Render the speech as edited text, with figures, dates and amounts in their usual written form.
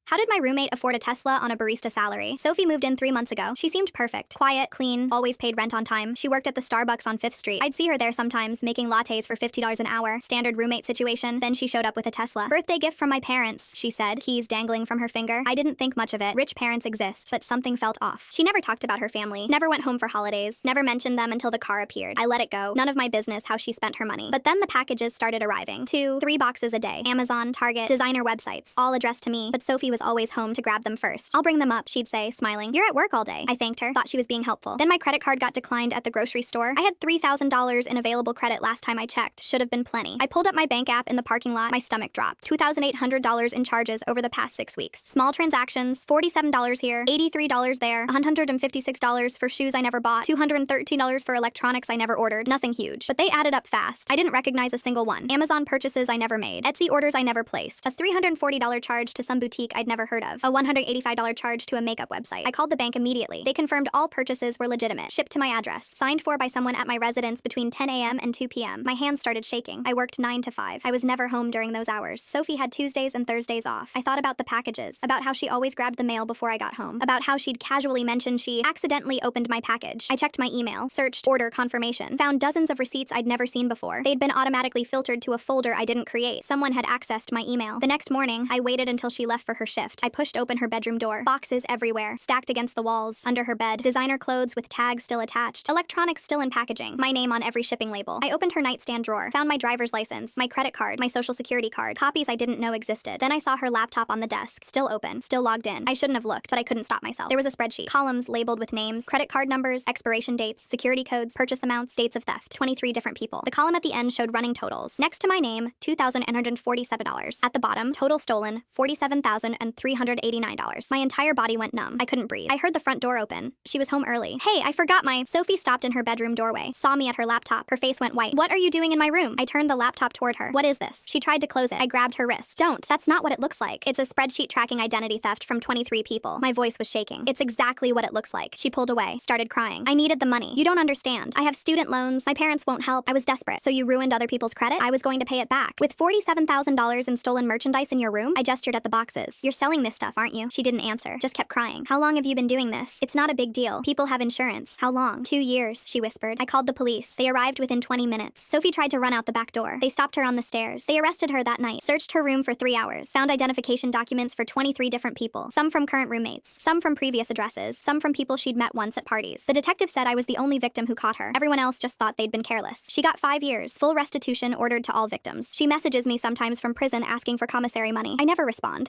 How did my roommate afford a Tesla on a barista salary? Sophie moved in 3 months ago. She seemed perfect. Quiet, clean, always paid rent on time. She worked at the Starbucks on 5th Street. I'd see her there sometimes, making lattes for $50 an hour. Standard roommate situation. Then she showed up with a Tesla. Birthday gift from my parents, she said, keys dangling from her finger. I didn't think much of it. Rich parents exist, but something felt off. She never talked about her family, never went home for holidays, never mentioned them until the car appeared. I let it go. None of my business how she spent her money. But then the packages started arriving. 2, 3 boxes a day. Amazon, Target, designer websites, all addressed to me, but Sophie was always home to grab them first. I'll bring them up, she'd say, smiling. You're at work all day. I thanked her, thought she was being helpful. Then my credit card got declined at the grocery store. I had $3,000 in available credit last time I checked. Should have been plenty. I pulled up my bank app in the parking lot. My stomach dropped. $2,800 in charges over the past 6 weeks. Small transactions, $47 here, $83 there, $156 for shoes I never bought, $213 for electronics I never ordered. Nothing huge, but they added up fast. I didn't recognize a single one. Amazon purchases I never made. Etsy orders I never placed. A $340 charge to some boutique I'd never heard of. A $185 charge to a makeup website. I called the bank immediately. They confirmed all purchases were legitimate. Shipped to my address. Signed for by someone at my residence between 10 a.m. and 2 p.m. My hands started shaking. I worked 9 to 5. I was never home during those hours. Sophie had Tuesdays and Thursdays off. I thought about the packages. About how she always grabbed the mail before I got home. About how she'd casually mentioned she accidentally opened my package. I checked my email. Searched order confirmation. Found dozens of receipts I'd never seen before. They'd been automatically filtered to a folder I didn't create. Someone had accessed my email. The next morning, I waited until she left for her shift. I pushed open her bedroom door. Boxes everywhere, stacked against the walls, under her bed. Designer clothes with tags still attached. Electronics still in packaging. My name on every shipping label. I opened her nightstand drawer. Found my driver's license, my credit card, my social security card. Copies I didn't know existed. Then I saw her laptop on the desk. Still open. Still logged in. I shouldn't have looked, but I couldn't stop myself. There was a spreadsheet. Columns labeled with names, credit card numbers, expiration dates, security codes, purchase amounts, dates of theft. 23 different people. The column at the end showed running totals. Next to my name, $2,147. At the bottom, total stolen, $47,389. My entire body went numb. I couldn't breathe. I heard the front door open. She was home early. Hey, I forgot my... Sophie stopped in her bedroom doorway, saw me at her laptop. Her face went white. What are you doing in my room? I turned the laptop toward her. What is this? She tried to close it. I grabbed her wrist. Don't. That's not what it looks like. It's a spreadsheet tracking identity theft from 23 people. My voice was shaking. It's exactly what it looks like. She pulled away, started crying. I needed the money. You don't understand. I have student loans. My parents won't help. I was desperate. So you ruined other people's credit? I was going to pay it back. With $47,000 in stolen merchandise in your room? I gestured at the boxes. You're selling this stuff, aren't you? She didn't answer. Just kept crying. How long have you been doing this? It's not a big deal. People have insurance. How long? 2 years, she whispered. I called the police. They arrived within 20 minutes. Sophie tried to run out the back door. They stopped her on the stairs. They arrested her that night. Searched her room for 3 hours. Found identification documents for 23 different people. Some from current roommates. Some from previous addresses. Some from people she'd met once at parties. The detective said I was the only victim who caught her. Everyone else just thought they'd been careless. She got 5 years. Full restitution ordered to all victims. She messages me sometimes from prison asking for commissary money. I never respond.